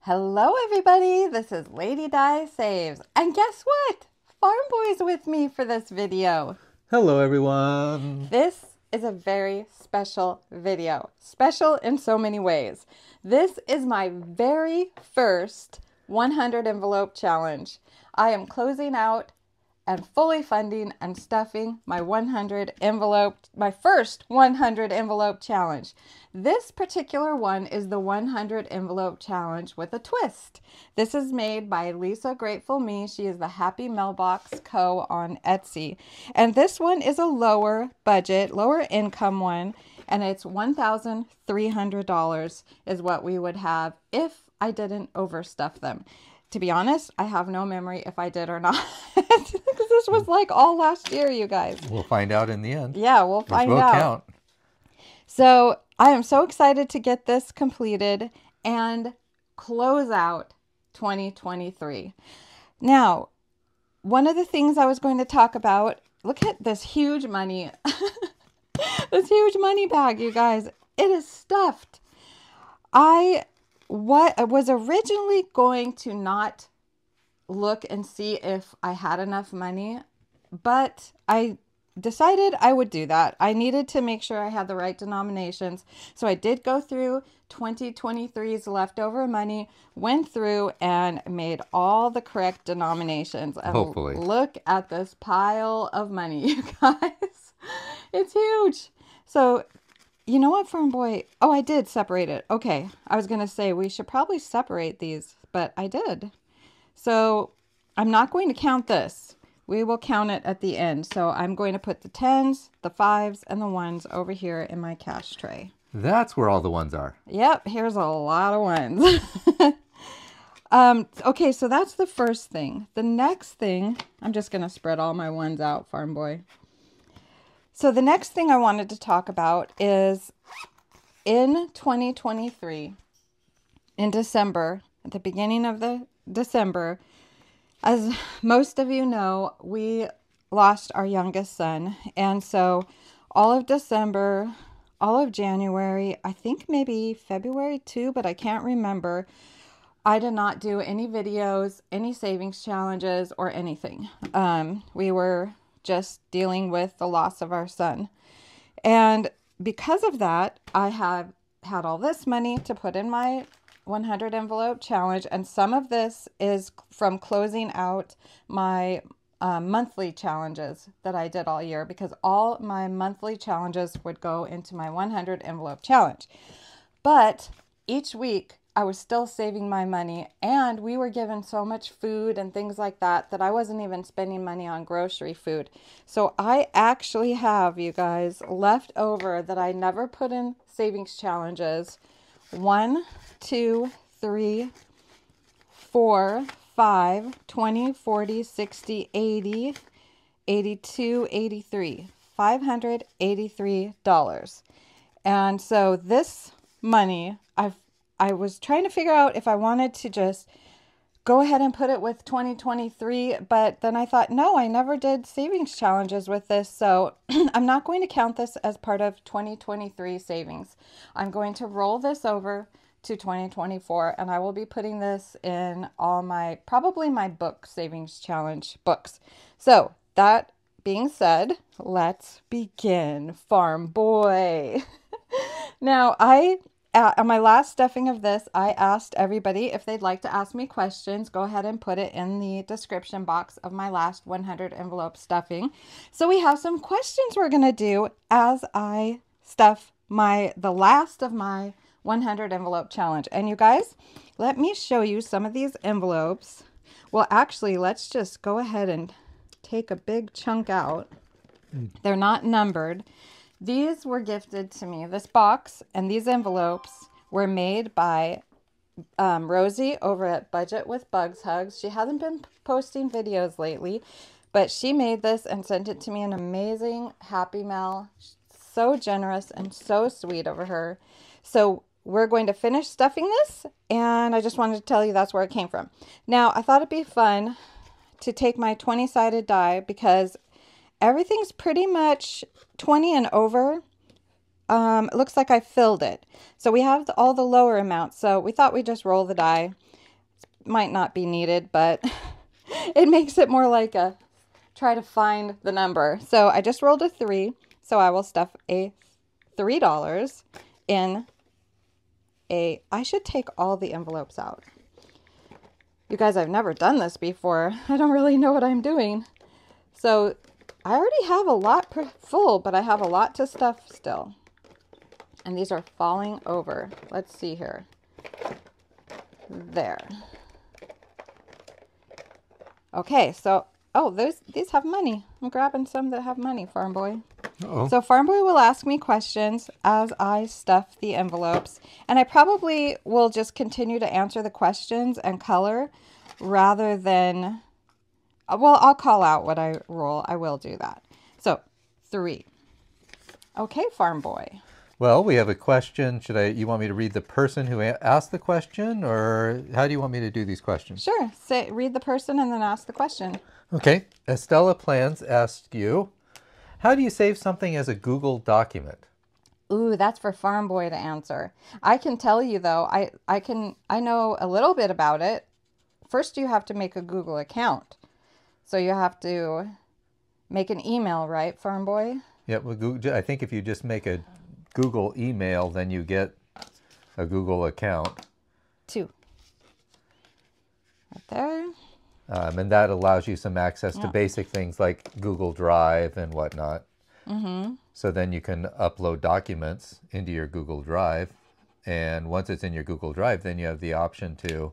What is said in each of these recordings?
Hello everybody, this is Lady Di Saves. And guess what? FarmBoy's with me for this video. Hello everyone. This is a very special video. Special in so many ways. This is my very first 100 envelope challenge. I am closing out and fully funding and stuffing my my first 100 envelope challenge. This particular one is the 100 envelope challenge with a twist. This is made by Lisa Grateful Me. She is the Happy Mailbox Co. on Etsy. And this one is a lower budget, lower income one. And it's $1,300 is what we would have if I didn't overstuff them. To be honest, I have no memory if I did or not. Because this was like all last year, you guys. We'll find out in the end. Yeah, we'll find out. Count. So I am so excited to get this completed and close out 2023. Now, one of the things I was going to talk about, look at this huge money. This huge money bag, you guys. It is stuffed. I was originally going to not look and see if I had enough money, but I decided I would do that. I needed to make sure I had the right denominations. So I did go through 2023's leftover money, went through and made all the correct denominations. And hopefully. Look at this pile of money, you guys. It's huge. So you know what, FarmBoy? Oh, I did separate it. Okay. I was going to say we should probably separate these, but I did. So I'm not going to count this. We will count it at the end. So I'm going to put the 10s, the 5s, and the 1s over here in my cash tray. That's where all the ones are. Yep. Here's a lot of ones. Okay, so that's the first thing. The next thing, I'm just going to spread all my 1s out, FarmBoy. So the next thing I wanted to talk about is in 2023, in December, at the beginning of December, as most of you know, we lost our youngest son. And so all of December, all of January, I think maybe February too, but I can't remember. I did not do any videos, any savings challenges, or anything. We were just dealing with the loss of our son. And because of that, I have had all this money to put in my 100 envelope challenge. And some of this is from closing out my monthly challenges that I did all year, because all my monthly challenges would go into my 100 envelope challenge. But each week, I was still saving my money, and we were given so much food and things like that that I wasn't even spending money on grocery food. So I actually have, you guys, left over that I never put in savings challenges. 1, 2, 3, 4, 5, 20, 40, 60, 80, 82, 83, $583. And so this money, I was trying to figure out if I wanted to just go ahead and put it with 2023, but then I thought, no, I never did savings challenges with this, so I'm not going to count this as part of 2023 savings. I'm going to roll this over to 2024, and I will be putting this in all probably my book savings challenge books. So that being said, let's begin, FarmBoy. Now, on my last stuffing of this, I asked everybody if they'd like to ask me questions. Go ahead and put it in the description box of my last 100 envelope stuffing. So we have some questions we're going to do as I stuff the last of my 100 envelope challenge. And you guys, let me show you some of these envelopes. Well, actually, let's just go ahead and take a big chunk out. They're not numbered. These were gifted to me. This box and these envelopes were made by Rosie over at Budget with Bugs Hugs. She hasn't been posting videos lately, but she made this and sent it to me, an amazing Happy Mail. So generous and so sweet of her. So we're going to finish stuffing this, and I just wanted to tell you that's where it came from. Now, I thought it'd be fun to take my 20-sided die, because everything's pretty much 20 and over. it looks like I filled it. So we have all the lower amounts. So we thought we'd just roll the die. Might not be needed, but it makes it more like a try to find the number. So I just rolled a 3. So I will stuff a $3 in a, I should take all the envelopes out. You guys, I've never done this before. I don't really know what I'm doing. So I already have a lot full, but I have a lot to stuff still. And these are falling over. Let's see here. There. Okay, so, oh, these have money. I'm grabbing some that have money, FarmBoy. Uh-oh. So FarmBoy will ask me questions as I stuff the envelopes. And I probably will just continue to answer the questions and color rather than, well, I'll call out what I roll. I will do that. So 3. Okay, FarmBoy. Well, we have a question. You want me to read the person who asked the question, or how do you want me to do these questions? Sure. Read the person and then ask the question. Okay. Estella Plans asked you, how do you save something as a Google document? Ooh, that's for FarmBoy to answer. I can tell you though, I know a little bit about it. First, you have to make a Google account. So you have to make an email, right, FarmBoy? Yeah, well, I think if you just make a Google email, then you get a Google account. 2. Right there. And that allows you some access to basic things like Google Drive and whatnot. Mm-hmm. So then you can upload documents into your Google Drive. And once it's in your Google Drive, then you have the option to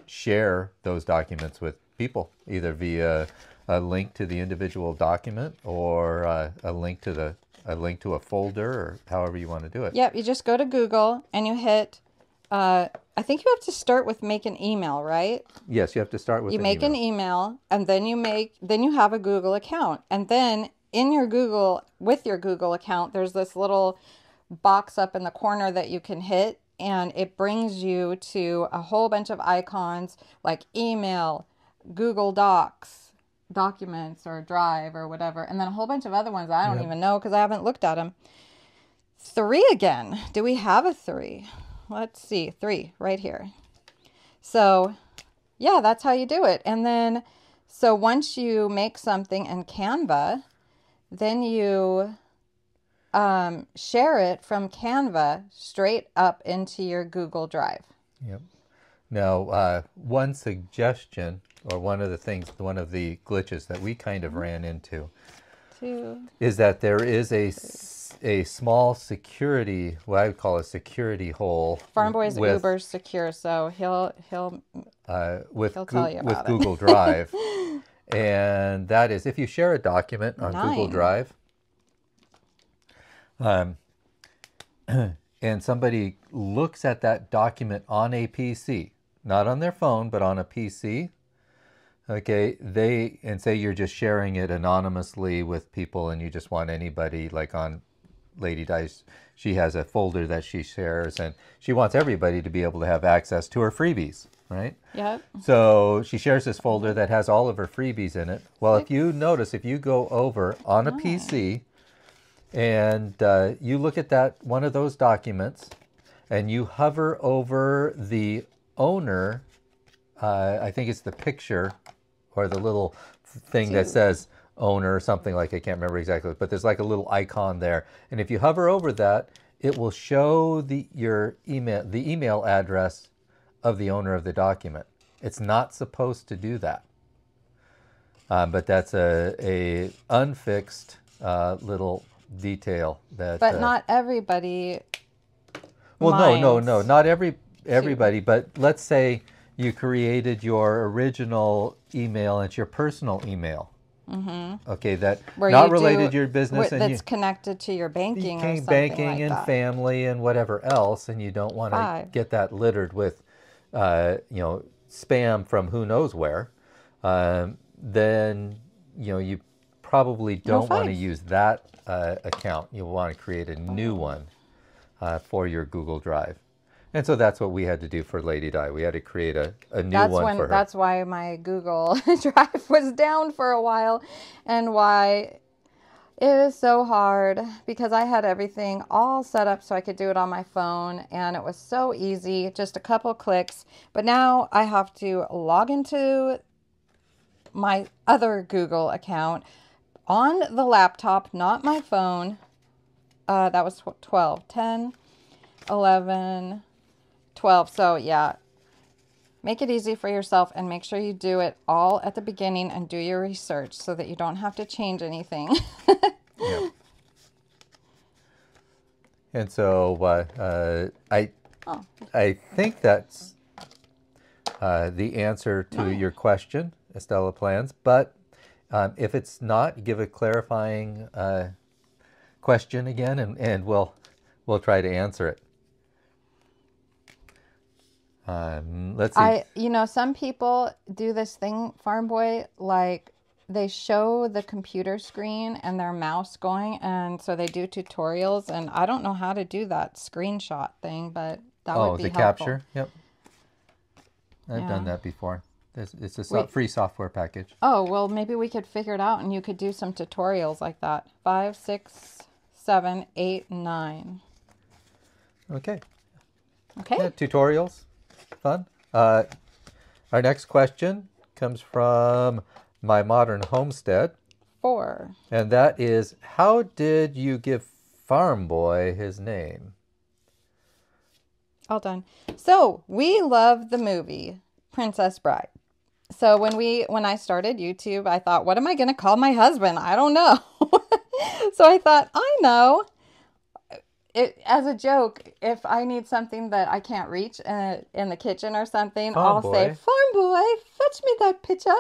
share those documents with people, either via a link to the individual document or a link to a folder, or however you want to do it. Yep, you just go to Google and you hit, I think you have to start with make an email, right? Yes, you have to start with You make an email and then you have a Google account. And then in your with your Google account, there's this little box up in the corner that you can hit, and it brings you to a whole bunch of icons like email, Google Docs, documents, or Drive, or whatever, and then a whole bunch of other ones I don't even know because I haven't looked at them. 3 again. Do we have a 3? Let's see. 3 right here. So yeah, that's how you do it. And then so once you make something in Canva, then you share it from Canva straight up into your Google Drive. Yep. Now, one suggestion, or one of the glitches that we kind of ran into, 2. is that there is a small security, what I would call a security hole. FarmBoy is uber secure, so he'll tell you about Google Drive. And that is, if you share a document on 9. Google Drive, and somebody looks at that document on a PC, not on their phone, but on a PC, okay, and say you're just sharing it anonymously with people and you just want anybody, like on Lady Dice, she has a folder that she shares and she wants everybody to be able to have access to her freebies, right? Yep. So she shares this folder that has all of her freebies in it. Well, if you notice, if you go over on a PC and you look at one of those documents and you hover over the owner, I think it's the picture or the little thing that says owner or something, like, I can't remember exactly, but there's like a little icon there. And if you hover over that, it will show the email address of the owner of the document. It's not supposed to do that. But that's a unfixed little detail that. But not everybody. Well, no, not everybody. But let's say you created your original email. And it's your personal email. Mm-hmm. Okay, that where not related to your business, and that's connected to your banking, or something banking like and that. Family and whatever else, and you don't want to get that littered with, spam from who knows where. Then you probably don't want to use that account. You'll want to create a new one for your Google Drive. And so that's what we had to do for Lady Di. We had to create a new one for her. That's why my Google Drive was down for a while, and why It is so hard because I had everything all set up so I could do it on my phone, and it was so easy, just a couple clicks. But now I have to log into my other Google account on the laptop, not my phone. That was 12, 10, 11, 12. So yeah, make it easy for yourself and make sure you do it all at the beginning and do your research so that you don't have to change anything. Yep. And so I think that's the answer to your question, Estella Plans. But if it's not, give a clarifying question again, and we'll try to answer it. Let's see. Some people do this thing, FarmBoy, like they show the computer screen and their mouse going, and so they do tutorials, and I don't know how to do that screenshot thing, but that would be the helpful. capture? Yep. I've done that before. It's a free software package. Oh, well, maybe we could figure it out and you could do some tutorials like that. 5, 6, 7, 8, 9. Okay. Okay. Yeah, tutorials. Fun. Our next question comes from My Modern Homestead. 4. And that is, how did you give FarmBoy his name? All done. So we love the movie Princess Bride. So when I started YouTube, I thought, what am I going to call my husband? I don't know. So I thought, I know. As a joke, if I need something that I can't reach in the kitchen or something, I'll say, Farm Boy, fetch me that picture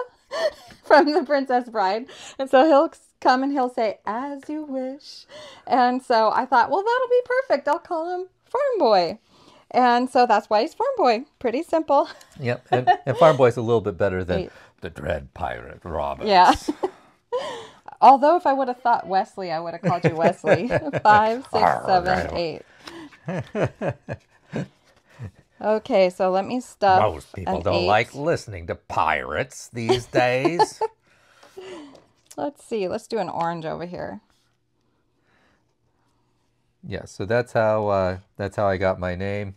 from the Princess Bride. And so he'll come and he'll say, as you wish. And so I thought, well, that'll be perfect. I'll call him Farm Boy. And so that's why he's Farm Boy. Pretty simple. Yep. And Farm Boy's a little bit better than the Dread Pirate Roberts. Yeah. Although if I would have thought Wesley, I would have called you Wesley. 5, 6, 7, 8. Okay, so let me stuff. Most people don't like listening to pirates these days. Let's see. Let's do an orange over here. Yeah, so that's how I got my name.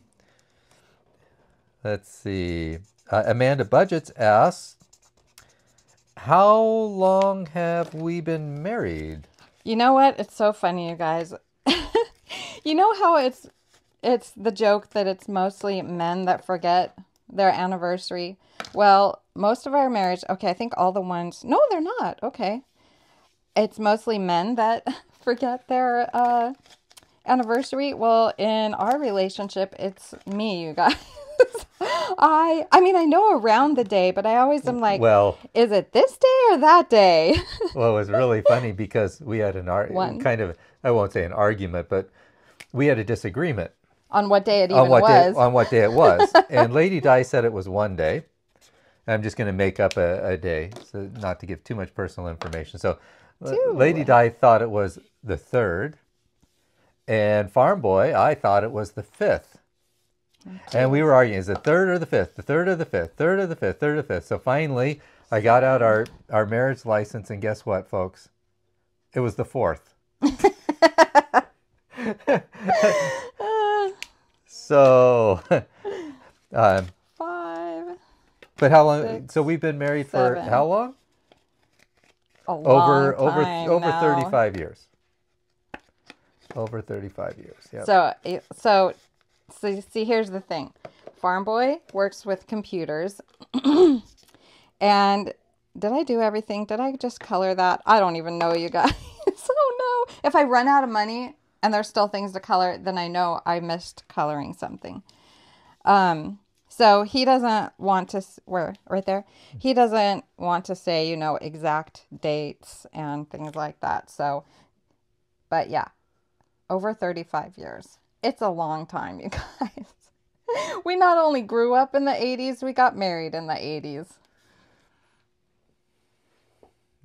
Let's see. Amanda Budgets asks, how long have we been married? You know what? It's so funny, you guys. You know how it's the joke that it's mostly men that forget their anniversary? Well, most of our marriage, okay, I think all the ones, no, they're not. Okay. It's mostly men that forget their anniversary. Well, in our relationship, it's me, you guys. I mean, I know around the day, but I always am like, well, is it this day or that day? Well, it was really funny because we had kind of, I won't say an argument, but we had a disagreement. On what day it even was. On what day it was. And Lady Di said it was one day. I'm just going to make up a day, so not to give too much personal information. So Lady Di thought it was the 3rd. And Farm Boy, I thought it was the 5th. Okay. And we were arguing, is it 3rd or the 5th? The 3rd or the 5th? 3rd or the 5th? 3rd or the 5th? So finally, I got out our marriage license, and guess what, folks? It was the 4th. So, 5. But how long? 6, so we've been married 7. For how long? A long time over now. 35 years. Over 35 years. Yeah. So see, here's the thing. Farm Boy works with computers. And did I do everything? Did I just color that? I don't even know, you guys. Oh no. If I run out of money and there's still things to color, then I know I missed coloring something. So he doesn't want to, right there? He doesn't want to say, exact dates and things like that. So, but yeah, over 35 years. It's a long time, you guys. We not only grew up in the 80s, we got married in the 80s.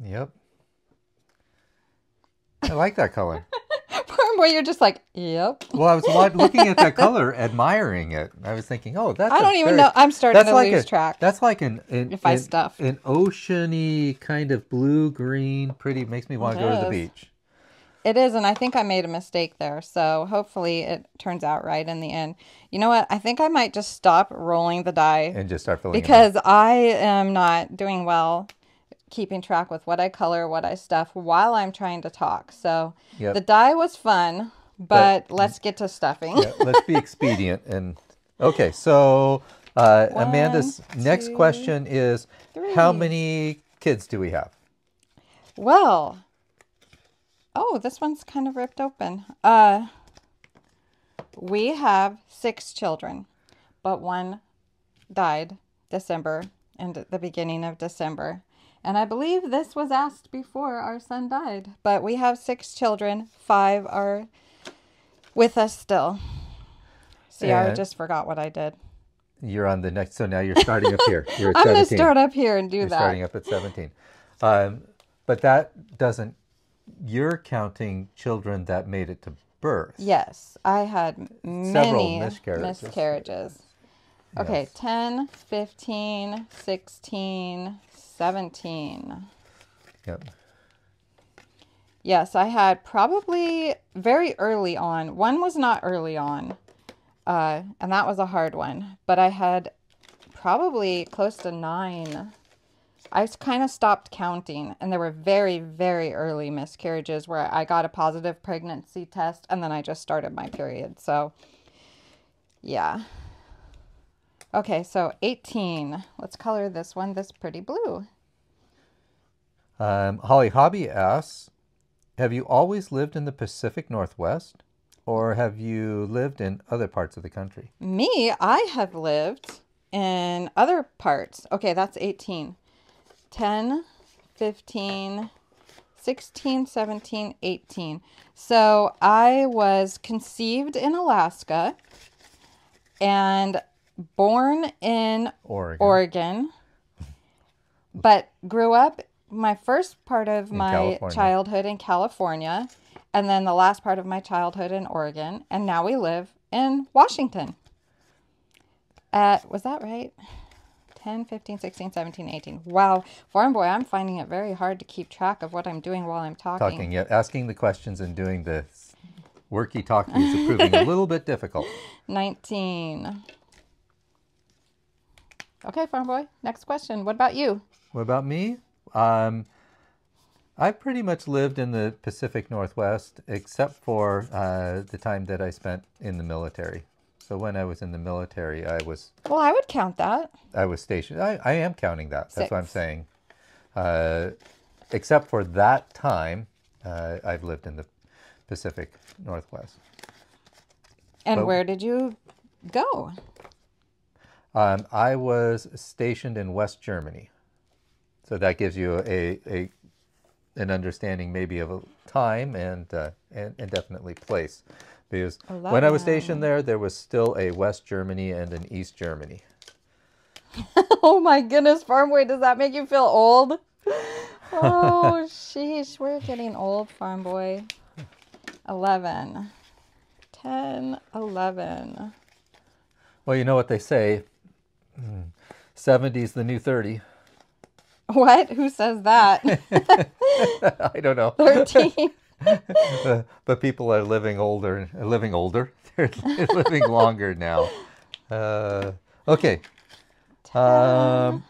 Yep. I like that color. Farm Boy, you're just like, yep. Well, I was looking at that color, admiring it. I was thinking, oh, that's I don't even know. I'm starting to lose track. That's like an stuff. An oceany kind of blue-green, pretty, makes me want to go to the beach. It is, and I think I made a mistake there. So hopefully it turns out right in the end. You know what? I think I might just stop rolling the die And just start filling because I am not doing well keeping track with what I color, what I stuff while I'm trying to talk. So the die was fun, but let's get to stuffing. Yeah, let's be expedient. And okay, so Amanda's next question is, 3. how many kids do we have? Well, oh, this one's kind of ripped open. We have 6 children, but one died December and at the beginning of December. And I believe this was asked before our son died. But we have 6 children. 5 are with us still. See, I just forgot what I did. You're on the next, so now you're starting up here. You're at 17. I'm going to start up here and do you're that. Starting up at 17. But that doesn't, you're counting children that made it to birth. Yes, I had many miscarriages. Okay, yes. 10, 15, 16, 17. Yep. Yes, I had probably very early on. One was not early on, and that was a hard one. But I had probably close to 9. I kind of stopped counting, and there were very, very early miscarriages where I got a positive pregnancy test, and then I just started my period. So, yeah. Okay, so 18. Let's color this one this pretty blue. Holly Hobby asks, have you always lived in the Pacific Northwest, or have you lived in other parts of the country? Me, I have lived in other parts. Okay, that's 18. 10, 15, 16, 17, 18. So I was conceived in Alaska and born in Oregon, but grew up my first part of my childhood in California, and then the last part of my childhood in Oregon, and now we live in Washington. Was that right? 10, 15, 16, 17, 18. Wow. FarmBoy, I'm finding it very hard to keep track of what I'm doing while I'm talking. Yeah. Asking the questions and doing the worky talking is proving a little bit difficult. 19. Okay, FarmBoy, next question. What about you? What about me? I pretty much lived in the Pacific Northwest, except for the time that I spent in the military. So when I was in the military, I was... Well, I would count that. I was stationed. I am counting that. 6. That's what I'm saying. Except for that time, I've lived in the Pacific Northwest. And where did you go? I was stationed in West Germany. So that gives you an understanding maybe of a time and definitely place. Because when I was stationed there was still a West Germany and an East Germany. Oh my goodness, FarmBoy, does that make you feel old? Oh, sheesh, we're getting old, FarmBoy. 11. 10, 11. Well, you know what they say, 70's the new 30. What? Who says that? I don't know. 13. But people are living older. They're living longer now. Okay. 10,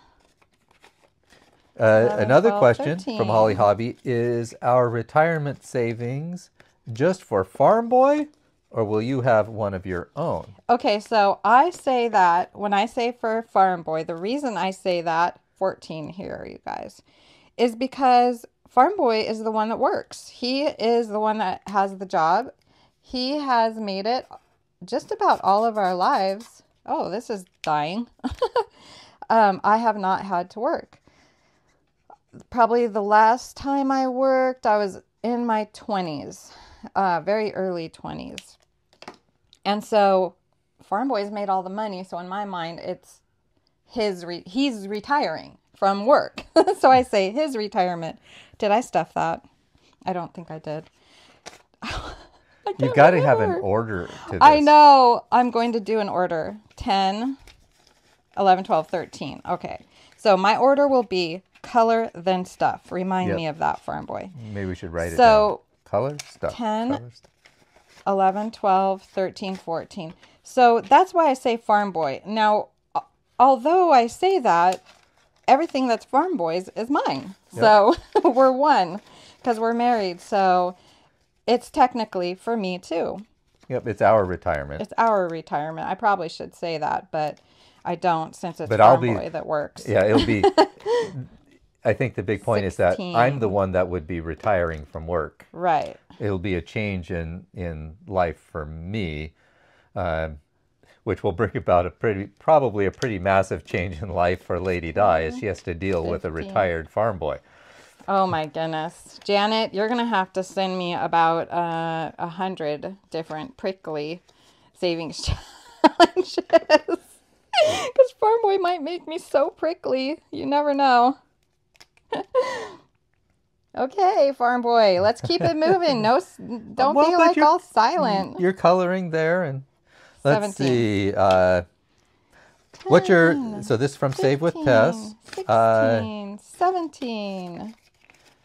11, another 12, question 13. from Holly Hobby is our retirement savings just for FarmBoy, or will you have one of your own? Okay, so I say that when I say for FarmBoy, the reason I say that 14 here, you guys, is because FarmBoy is the one that works. He is the one that has the job. He has made it just about all of our lives. Oh, this is dying. I have not had to work. Probably the last time I worked, I was in my 20s, very early 20s. And so FarmBoy's made all the money. So in my mind, it's he's retiring from work. So I say his retirement. Did I stuff that? I don't think I did. You've got to have an order to this. I know. I'm going to do an order. 10, 11, 12, 13. Okay. So my order will be color, then stuff. Remind me of that, FarmBoy. Maybe we should write it down. So color stuff. 10, Color stuff. 11, 12, 13, 14. So that's why I say Farm Boy. Now, although I say that, everything that's Farm Boy's is mine. Yep. So we're one because we're married. So it's technically for me too. Yep, it's our retirement. It's our retirement. I probably should say that, but I don't since it's But Farm Boy that works. Yeah, it'll be. I think the big point 16. Is that I'm the one that would be retiring from work. Right. It'll be a change in life for me, which will bring about probably a pretty massive change in life for Lady Di as she has to deal 15. With a retired farm boy. Oh my goodness. Janet, you're going to have to send me about 100 different prickly savings challenges. Because Farm Boy might make me so prickly. You never know. Okay, Farm Boy, let's keep it moving. No, don't be like all silent. You're coloring there, and let's 17. see. 10, What's your? So this is from 15, Save with Tess. 16, 17.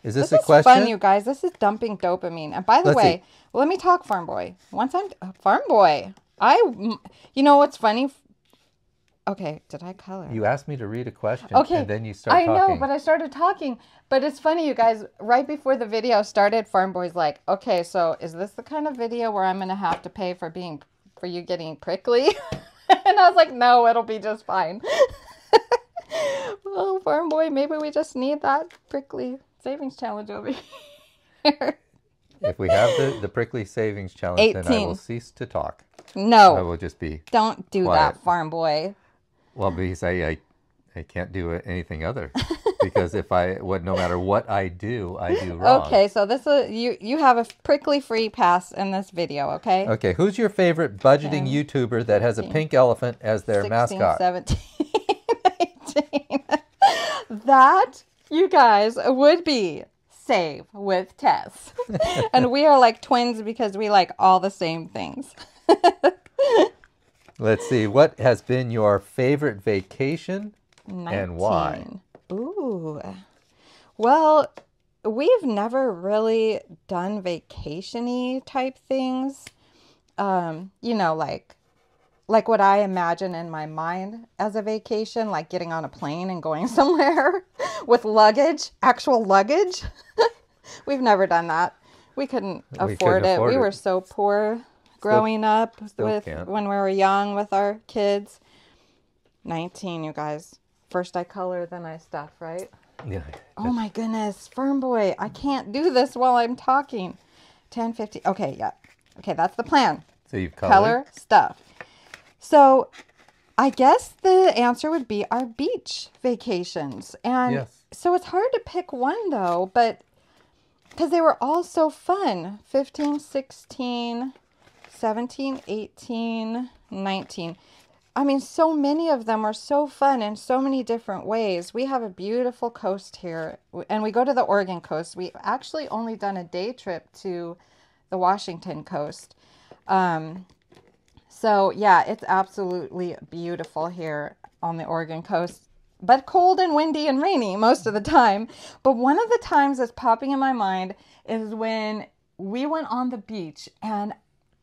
Is this a question? This is fun, you guys. This is dumping dopamine. And by the way, let me talk, Farm Boy. Once I'm Farm Boy, you know what's funny? Okay, did I color? You asked me to read a question, okay, and then you started talking. I know, but I started talking. But it's funny, you guys, right before the video started, Farm Boy's like, okay, so is this the kind of video where I'm going to have to pay for you getting prickly? And I was like, no, it'll be just fine. Well, Farm Boy, maybe we just need that prickly savings challenge over here. If we have the prickly savings challenge, 18. then I will cease to talk. No. I will just be Don't do quiet. that, Farm Boy. Well, because I can't do anything other. Because no matter what I do wrong. Okay, so this is you have a prickly free pass in this video, okay? Okay, who's your favorite budgeting 10, YouTuber that has 15, a pink elephant as their 16, mascot? 17, 18. That, you guys, would be Save with Tess. And we are like twins because we like all the same things. Let's see, what has been your favorite vacation 19. And why? Ooh. Well, we've never really done vacation-y type things. You know, like what I imagine in my mind as a vacation, like getting on a plane and going somewhere with luggage, actual luggage. We've never done that. We couldn't afford it. We were so poor growing up when we were young with our kids. 19, you guys. First I color, then I stuff, right? Yeah. Oh my goodness, Farm Boy, I can't do this while I'm talking. 10, 15. Okay, yeah. Okay, that's the plan. So you've colored? Color, stuff. So I guess the answer would be our beach vacations. And yes. So it's hard to pick one though, but because they were all so fun. 15, 16, 17, 18, 19. I mean, so many of them are so fun in so many different ways. We have a beautiful coast here, and we go to the Oregon coast. We've actually only done a day trip to the Washington coast. So, yeah, it's absolutely beautiful here on the Oregon coast, but cold and windy and rainy most of the time. But one of the times that's popping in my mind is when we went on the beach, and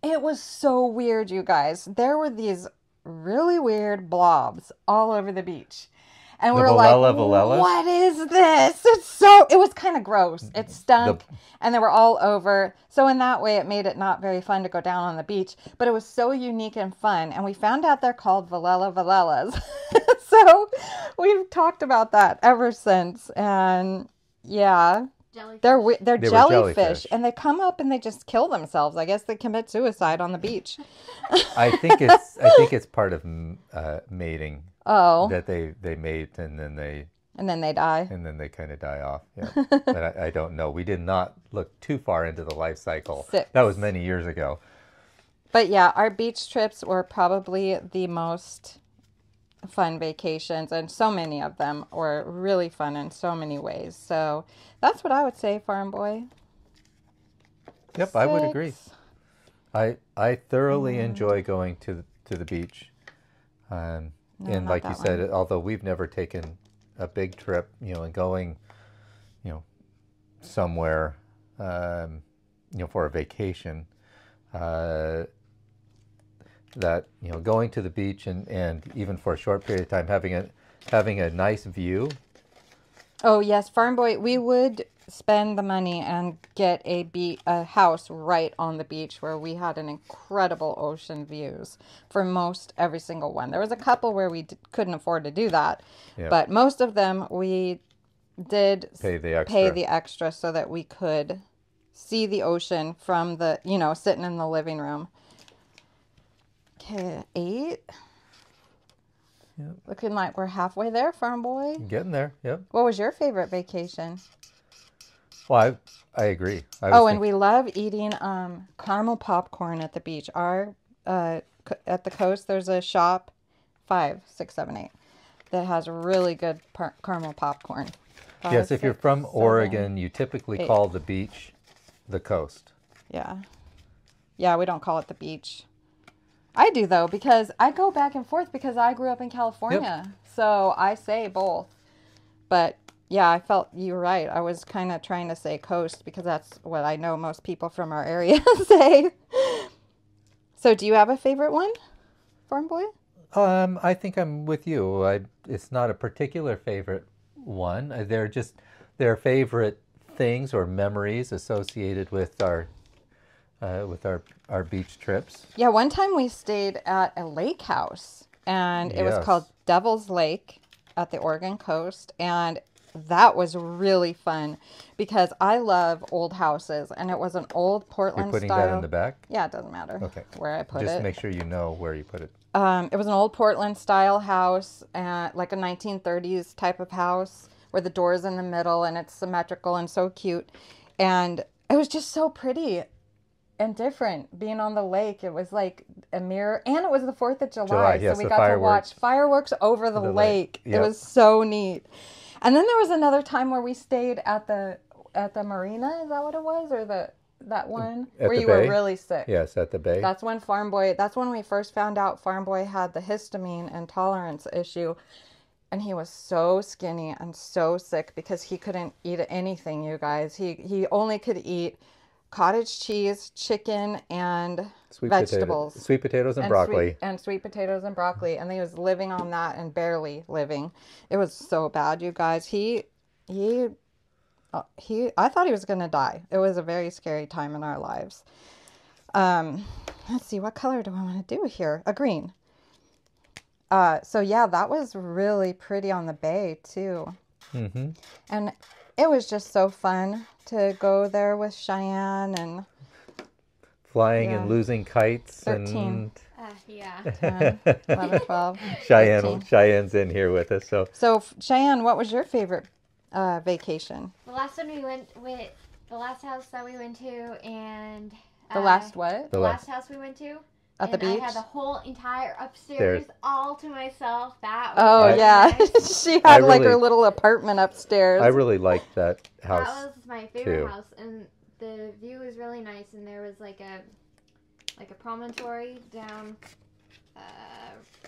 it was so weird, you guys. There were these really weird blobs all over the beach. And we're like, what is this? It was kind of gross. It stunk and they were all over. So in that way, it made it not very fun to go down on the beach, but it was so unique and fun. And we found out they're called Valellas. So we've talked about that ever since. And yeah, they're jellyfish, and they come up and they just kill themselves. I guess they commit suicide on the beach. I think it's part of mating. Oh, that they mate and then they die, and then they kind of die off. Yeah, but I don't know. We did not look too far into the life cycle. 6. That was many years ago. But yeah, our beach trips were probably the most fun vacations, and so many of them were really fun in so many ways. So that's what I would say, Farm Boy. Yep, 6. I would agree. I thoroughly enjoy going to the beach, and like you said, although we've never taken a big trip, and going, somewhere, for a vacation, that going to the beach and even for a short period of time having a nice view. Oh yes, FarmBoy, we would spend the money and get a house right on the beach where we had an incredible ocean views for most every single one. There was a couple where we couldn't afford to do that, Yep. but most of them we did Pay the extra so that we could see the ocean from the, sitting in the living room. Okay, 8. Yep. Looking like we're halfway there, FarmBoy. Getting there. Yep. What was your favorite vacation? Well, I agree. And we love eating caramel popcorn at the beach. At the coast, there's a shop, 5, 6, 7, 8, that has really good caramel popcorn. 5, yes, if 6, you're from 7, Oregon, you typically 8. call the beach the coast. Yeah. Yeah, we don't call it the beach. I do, though, because I go back and forth because I grew up in California. Yep. So I say both. But yeah, I felt you were right. I was kind of trying to say coast because that's what I know most people from our area say. So do you have a favorite one, FarmBoy? I think I'm with you. It's not a particular favorite one. They're favorite things or memories associated with our beach trips. Yeah, one time we stayed at a lake house, and it was called Devil's Lake at the Oregon coast, and that was really fun because I love old houses, and it was an old Portland You're putting style. that in the back? Yeah, it doesn't matter where I put it. Just make sure you know where you put it. It was an old Portland style house, like a 1930s type of house where the door's in the middle and it's symmetrical and so cute. And it was just so pretty and different being on the lake. It was like a mirror, and it was the 4th of July, yes, so we got to watch fireworks over the lake. Yep. It was so neat. And then there was another time where we stayed at the marina. Is that what it was, or that one at where you bay? Were really sick? Yes, at the bay. That's when we first found out FarmBoy had the histamine intolerance issue. And he was so skinny and so sick because he couldn't eat anything, you guys. He only could eat cottage cheese, chicken, and vegetables. Sweet potatoes and broccoli. Sweet potatoes and broccoli. And he was living on that and barely living. It was so bad, you guys. I thought he was going to die. It was a very scary time in our lives. Let's see, what color do I want to do here? A green. So yeah, that was really pretty on the bay too. Mm-hmm. And it was just so fun to go there with Cheyenne and flying and losing kites. 13. Yeah. 10, 11, 12. Cheyenne's in here with us. So Cheyenne, what was your favorite vacation? The last one we went with, the last house that we went to, and the last what? The last house we went to. At the beach? I had the whole entire upstairs all to myself. That was nice. She had her little apartment upstairs. I really liked that house. That was my favorite house, and the view was really nice. And there was like a promontory down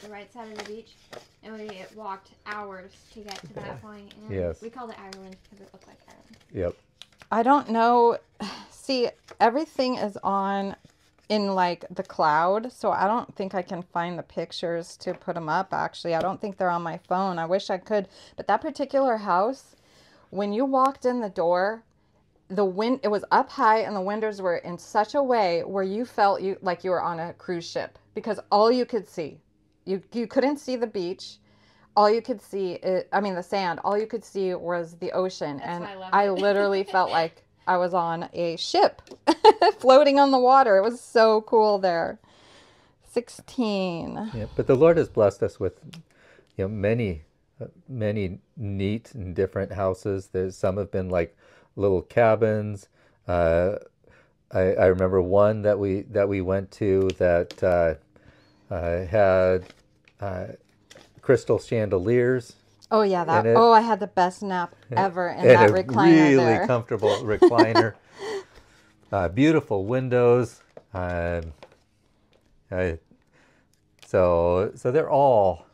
the right side of the beach, and we walked hours to get to that point. And we called it Ireland because it looked like Ireland. Yep. I don't know. See, everything is in like the cloud, so I don't think I can find the pictures to put them up. Actually, I don't think they're on my phone. I wish I could, but that particular house, when you walked in the door, it was up high and the windows were in such a way where you felt like you were on a cruise ship, because all you could see, you couldn't see the beach. All you could see the sand. All you could see was the ocean. That's and why I loved I it. Literally felt like I was on a ship floating on the water. It was so cool there. 16. Yeah, but the Lord has blessed us with many neat and different houses. Some have been like little cabins. I remember one that we went to that had crystal chandeliers. Oh yeah, I had the best nap ever in that recliner. Really there. Comfortable recliner. Beautiful windows. So they're all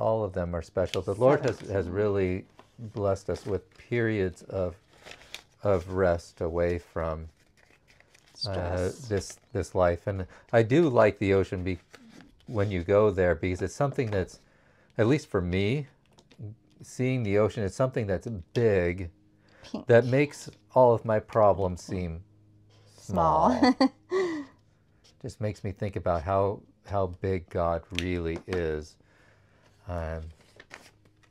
of them are special. The Lord has really blessed us with periods of rest away from Stress. this life. And I do like the ocean when you go there, because it's something that's, at least for me, seeing the ocean, it's something that's big, Pink. that makes all of my problems seem small. Just makes me think about how big God really is.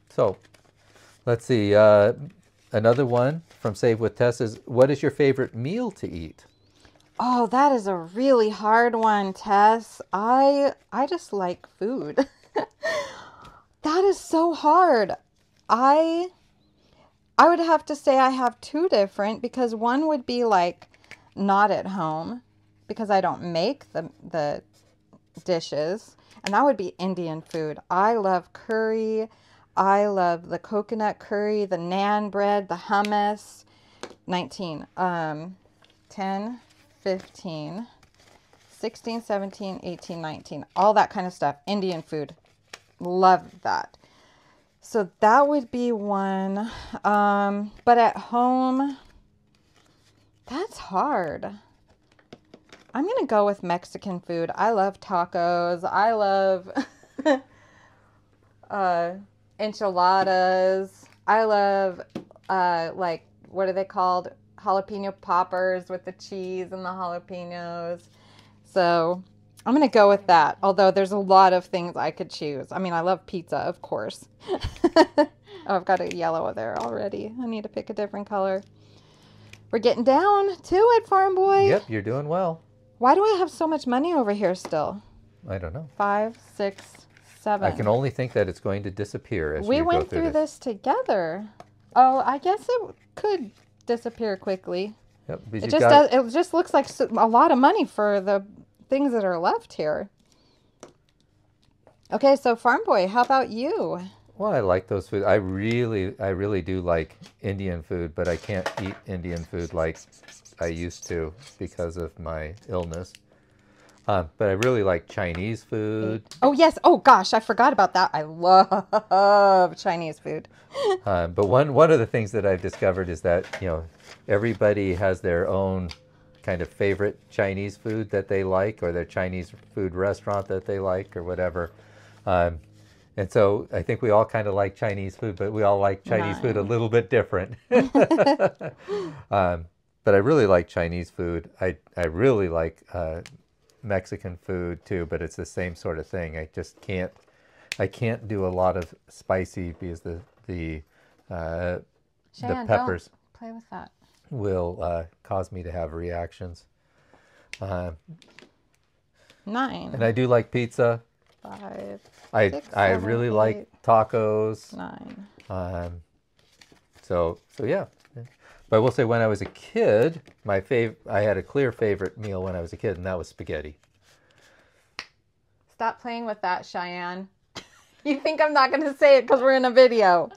So let's see. Another one from Save with Tess is, what is your favorite meal to eat? Oh, that is a really hard one, Tess. I just like food. That is so hard. I would have to say I have two different, because one would be like not at home because I don't make the dishes, and that would be Indian food. I love curry. I love the coconut curry, the naan bread, the hummus. 19, 10, 15, 16, 17, 18, 19, all that kind of stuff. Indian food. Love that. So that would be one. But at home, that's hard. I'm going to go with Mexican food. I love tacos. I love enchiladas. I love, like, what are they called? Jalapeno poppers with the cheese and the jalapenos. So I'm going to go with that. Although there's a lot of things I could choose. I mean, I love pizza, of course. Oh, I've got a yellow there already. I need to pick a different color. We're getting down to it, Farm Boy. Yep, you're doing well. Why do I have so much money over here still? I don't know. 5, 6, 7. I can only think that it's going to disappear as we you go went through through this together. Oh, I guess it could disappear quickly. Yep, because It just does. It just looks like a lot of money for the things that are left here. Okay, so Farm Boy, how about you? Well, I like those food. I really do like Indian food, but I can't eat Indian food like I used to because of my illness. But I really like Chinese food. Oh, yes. Oh, gosh, I forgot about that. I love Chinese food. But one of the things that I've discovered is that, everybody has their own kind of favorite Chinese food that they like, or their Chinese food restaurant that they like, or whatever. And so I think we all kind of like Chinese food, but we all like Chinese food a little bit different. But I really like Chinese food. I really like Mexican food too, but it's the same sort of thing. I can't do a lot of spicy because the Cheyenne, peppers don't play with that. will cause me to have reactions. 9. And I do like pizza. 5. I 6, I 7, really 8, like tacos. 9. So yeah. But I will say, when I was a kid, I had a clear favorite meal when I was a kid, and that was spaghetti. Stop playing with that, Cheyenne. You think I'm not going to say it because we're in a video.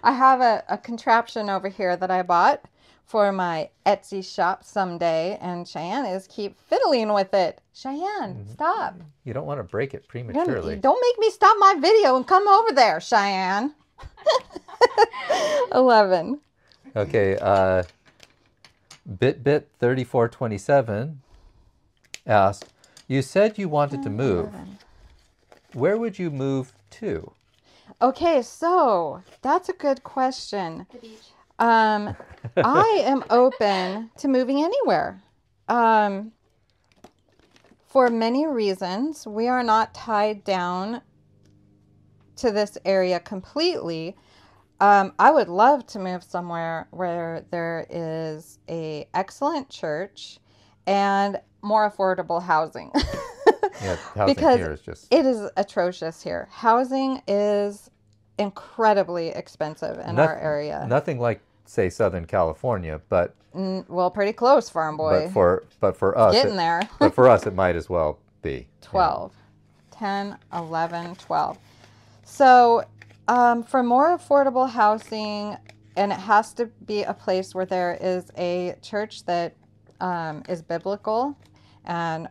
I have a contraption over here that I bought for my Etsy shop someday, and Cheyenne keep fiddling with it. Cheyenne, stop. You don't want to break it prematurely. Don't make me stop my video and come over there, Cheyenne. 11. Okay, BitBit3427 asked, you said you wanted to move. 11. Where would you move to? Okay, so that's a good question. The beach. I am open to moving anywhere. For many reasons. We are not tied down to this area completely. I would love to move somewhere where there is an excellent church and more affordable housing. Yeah, housing because here is just... it is atrocious here. Housing is incredibly expensive in our area. Nothing like, say, Southern California, but... well, pretty close, Farm Boy. But for us... Getting there. But for us, it might as well be. 12. 10, 11, 12. So... for more affordable housing, and it has to be a place where there is a church that is biblical. And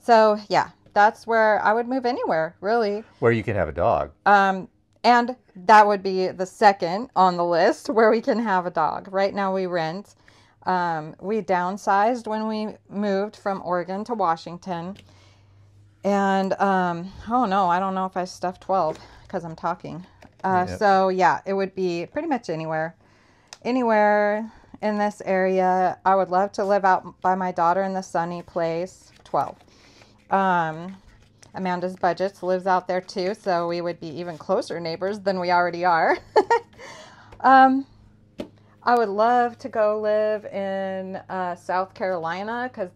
so, yeah, that's where I would move anywhere, really. Where you can have a dog. And that would be the second on the list where we can have a dog. Right now we rent. We downsized when we moved from Oregon to Washington. And, oh no, I don't know if I stuffed 12 because I'm talking. Yep. So yeah, it would be pretty much anywhere in this area. I would love to live out by my daughter in the sunny place. 12. Amanda's Budgets lives out there too, so we would be even closer neighbors than we already are. I would love to go live in South Carolina because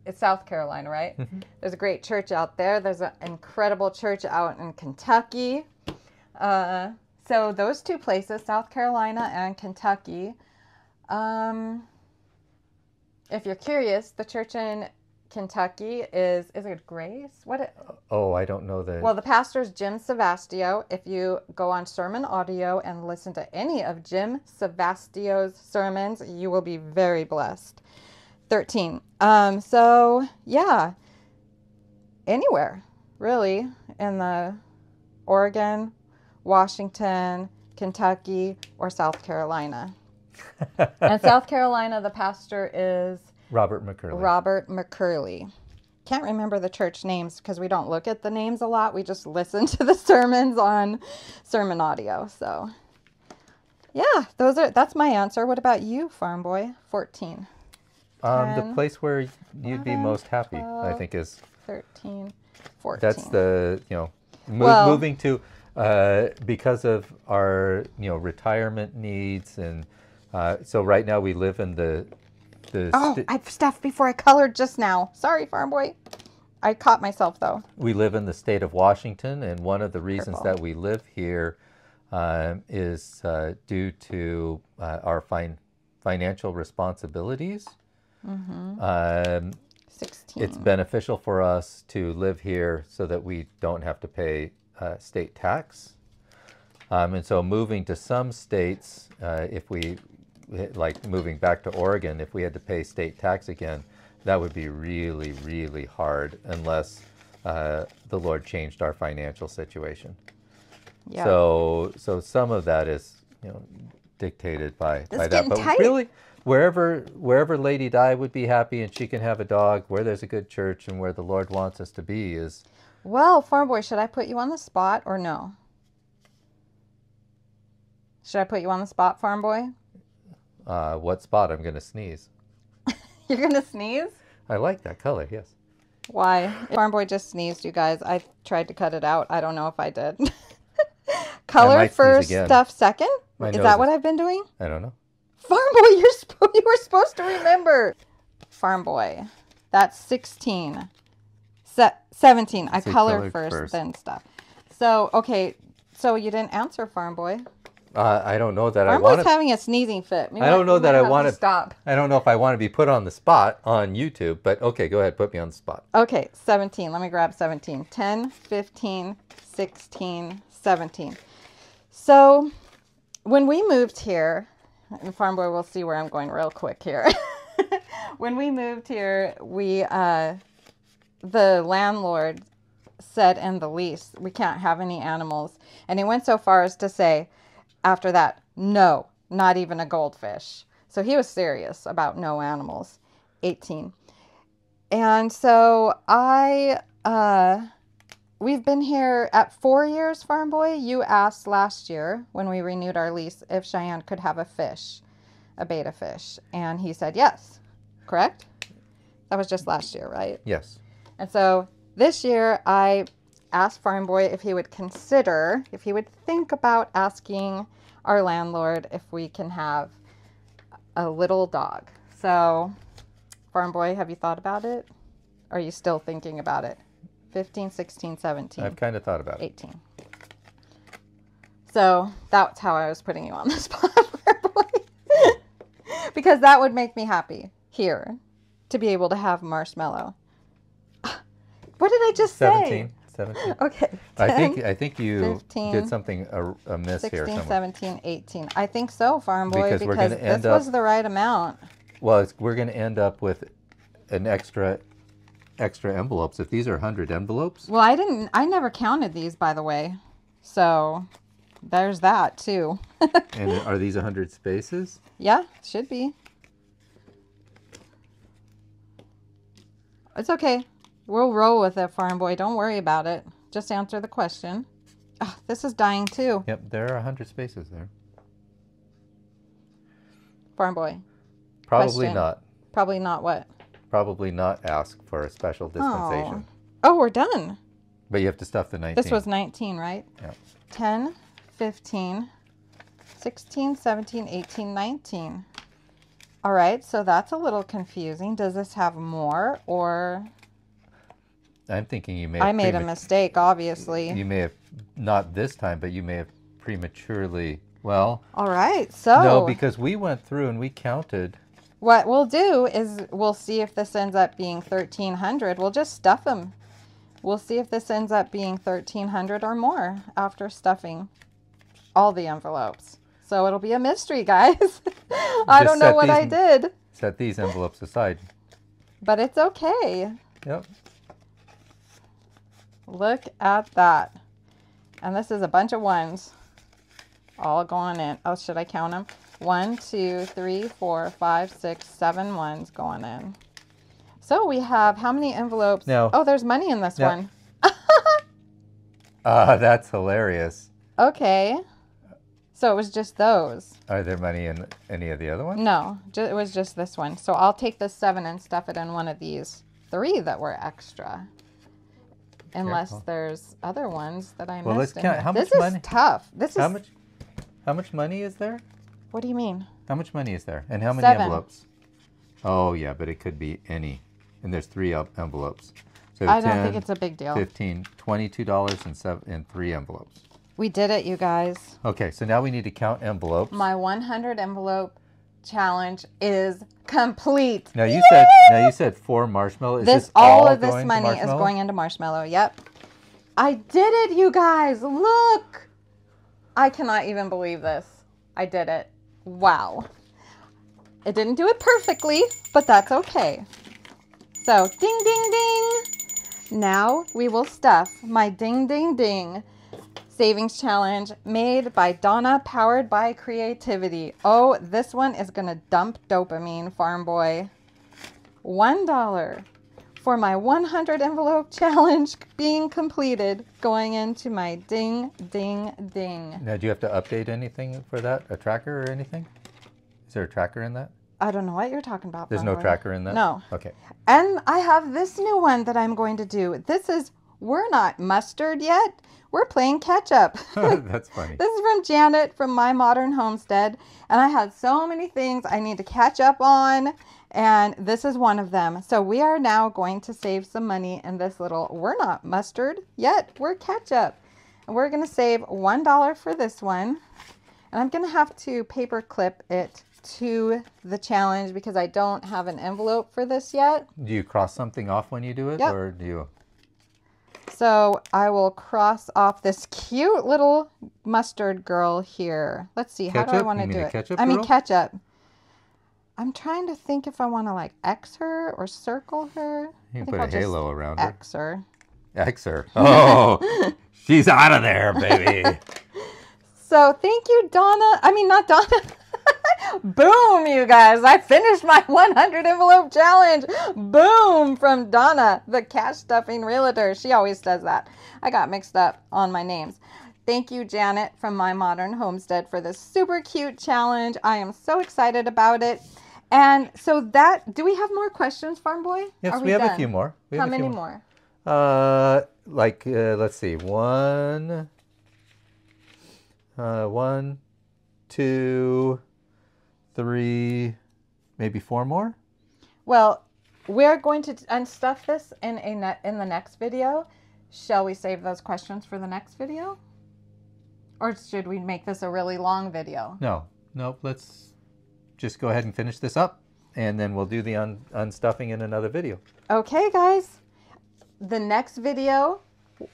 it's South Carolina, right? Mm-hmm. There's a great church out there. There's an incredible church out in Kentucky. So those two places, South Carolina and Kentucky. If you're curious, the church in Kentucky is it Grace? Oh, I don't know that. Well, the pastor's Jim Savastio. If you go on Sermon Audio and listen to any of Jim Savastio's sermons, you will be very blessed. 13. So yeah, anywhere really in the Oregon, Washington, Kentucky, or South Carolina. And South Carolina, the pastor is Robert McCurley. Robert McCurley. Can't remember the church names because we don't look at the names a lot. We just listen to the sermons on Sermon Audio. So yeah, that's my answer. What about you, Farm Boy? 14. 10, the place where you'd be 11, most happy, 12, I think, is 13, 14. that's the moving to because of our retirement needs, and so right now we live in the I've stuffed before I colored just now. Sorry, Farm Boy. I caught myself though. We live in the state of Washington, and one of the reasons Purple. that we live here is due to our financial responsibilities. Mm-hmm. 16. It's beneficial for us to live here so that we don't have to pay state tax. And so moving to some states, if we, like moving back to Oregon, if we had to pay state tax again, that would be really, really hard unless the Lord changed our financial situation. Yeah. So some of that is dictated by that. But tight. really, wherever Lady Di would be happy and she can have a dog, where there's a good church and where the Lord wants us to be is. Well, Farm Boy, should I put you on the spot or no? Should I put you on the spot, Farm Boy? What spot? I'm going to sneeze. You're going to sneeze? I like that color, yes. Why? Farm Boy just sneezed, you guys. I tried to cut it out. I don't know if I did. Color first, stuff second? Is that what I've been doing? I don't know. Farm Boy, you were supposed to remember. Farm Boy, that's 16. 17. I colored first, then stuff. So, okay. So you didn't answer, Farm Boy. I don't know that Farm Boy's having a sneezing fit. I don't know that I want to stop. I don't know if I want to be put on the spot on YouTube, but okay, go ahead, put me on the spot. Okay, 17. Let me grab 17. 10, 15, 16, 17. So when we moved here, and Farm Boy will see where I'm going real quick here. When we moved here, the landlord said in the lease, we can't have any animals. And he went so far as to say, after that, no, not even a goldfish. So he was serious about no animals. 18. And so we've been here at 4 years, Farm Boy. You asked last year when we renewed our lease if Cheyenne could have a fish, a betta fish. And he said yes, correct? That was just last year, right? Yes. And so this year I asked Farm Boy if he would think about asking our landlord if we can have a little dog. So, Farm Boy, have you thought about it? Or are you still thinking about it? 15, 16, 17. I've kind of thought about it. 18. So, that's how I was putting you on the spot, Farm Boy. Because that would make me happy here to be able to have Marshmallow. What did I just say? 17. Okay. 10, I think you 15, did something amiss 16, here somewhere. 17, 18. I think so, Farm Boy, Because we're gonna this was the right amount. Well, we're going to end up with an extra envelopes. If these are 100 envelopes. Well, I never counted these, by the way. So there's that too. And are these 100 spaces? Yeah, should be. It's okay. We'll roll with it, Farm Boy. Don't worry about it. Just answer the question. Oh, this is dying too. Yep, there are 100 spaces there. Farm Boy. Probably Question. not. Probably not what? Probably not ask for a special dispensation. Oh, we're done. But you have to stuff the 19. This was 19, right? Yeah. 10, 15, 16, 17, 18, 19. All right, so that's a little confusing. Does this have more or... I'm thinking you may have I made a mistake, obviously. You may have, not this time, but you may have prematurely, well... All right, so... No, because we went through and we counted. What we'll do is we'll see if this ends up being 1,300. We'll just stuff them. We'll see if this ends up being 1,300 or more after stuffing all the envelopes. So it'll be a mystery, guys. I don't know what I did. Set these envelopes aside. But it's okay. Yep. Look at that. And this is a bunch of ones all going in. Oh, should I count them? 1, 2, 3, 4, 5, 6, 7 ones going in. So we have how many envelopes? No. Oh, there's money in this one. That's hilarious. Okay. So it was just those. Are there money in any of the other ones? No, it was just this one. So I'll take this 7 and stuff it in one of these 3 that were extra. Unless there's other ones that I missed. Well, let's count. How much this money? Is tough. This is how much money is there? What do you mean? How much money is there? And how many 7. envelopes? Oh, yeah, but it could be any. And there's 3 envelopes. So I don't think it's a big deal. $15, $22 and 3 envelopes. We did it, you guys. Okay, so now we need to count envelopes. My 100 envelope challenge is complete. Now you said 4 marshmallow. Is this all of this money is going into marshmallow. Yep. I did it, you guys. Look. I cannot even believe this. I did it. Wow. It didn't do it perfectly, but that's okay. So, ding, ding, ding. Now we will stuff my ding, ding, ding savings challenge made by Donna, powered by creativity. Oh, this one is going to dump dopamine, Farm Boy. $1 for my 100 envelope challenge being completed, going into my ding, ding, ding. Now, do you have to update anything for that? A tracker or anything? Is there a tracker in that? I don't know what you're talking about. There's no tracker in that? No. Okay. And I have this new one that I'm going to do. This is, we're not mustard yet. We're playing catch up. That's funny. This is from Janet from My Modern Homestead. And I had so many things I need to catch up on. And this is one of them. So we are now going to save some money in this little, we're not mustard yet. We're ketchup. And we're going to save $1 for this one. And I'm going to have to paper clip it to the challenge because I don't have an envelope for this yet. Do you cross something off when you do it? Yep. Or do you? So I will cross off this cute little mustard girl here. Let's see. How do I want to do it? I mean ketchup. I'm trying to think if I want to like X her or circle her. You can put a halo around her. X her. X her. Oh, she's out of there, baby. So thank you, Donna. I mean, not Donna. Boom, you guys. I finished my 100 envelope challenge. Boom, from Donna, the cash stuffing realtor. She always does that. I got mixed up on my names. Thank you, Janet from My Modern Homestead, for this super cute challenge. I am so excited about it. And so that, do we have more questions, Farm Boy? Yes, we have a few more. How many more? Let's see. 1, 2, 3, maybe 4 more? Well, we're going to unstuff this in the next video. Shall we save those questions for the next video? Or should we make this a really long video? No, let's just go ahead and finish this up, and then we'll do the unstuffing in another video. Okay, guys. The next video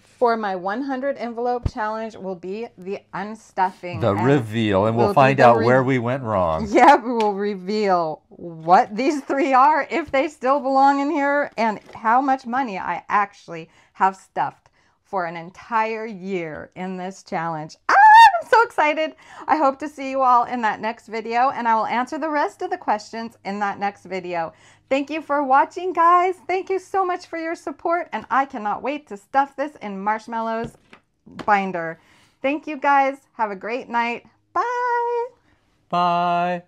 for my 100 envelope challenge will be the unstuffing. The reveal, and we'll find out where we went wrong. Yeah, we will reveal what these 3 are, if they still belong in here, and how much money I actually have stuffed for an entire year in this challenge. I'm so excited. I hope to see you all in that next video, and I will answer the rest of the questions in that next video. Thank you for watching, guys. Thank you so much for your support, and I cannot wait to stuff this in Marshmallows binder. Thank you, guys. Have a great night. Bye. Bye.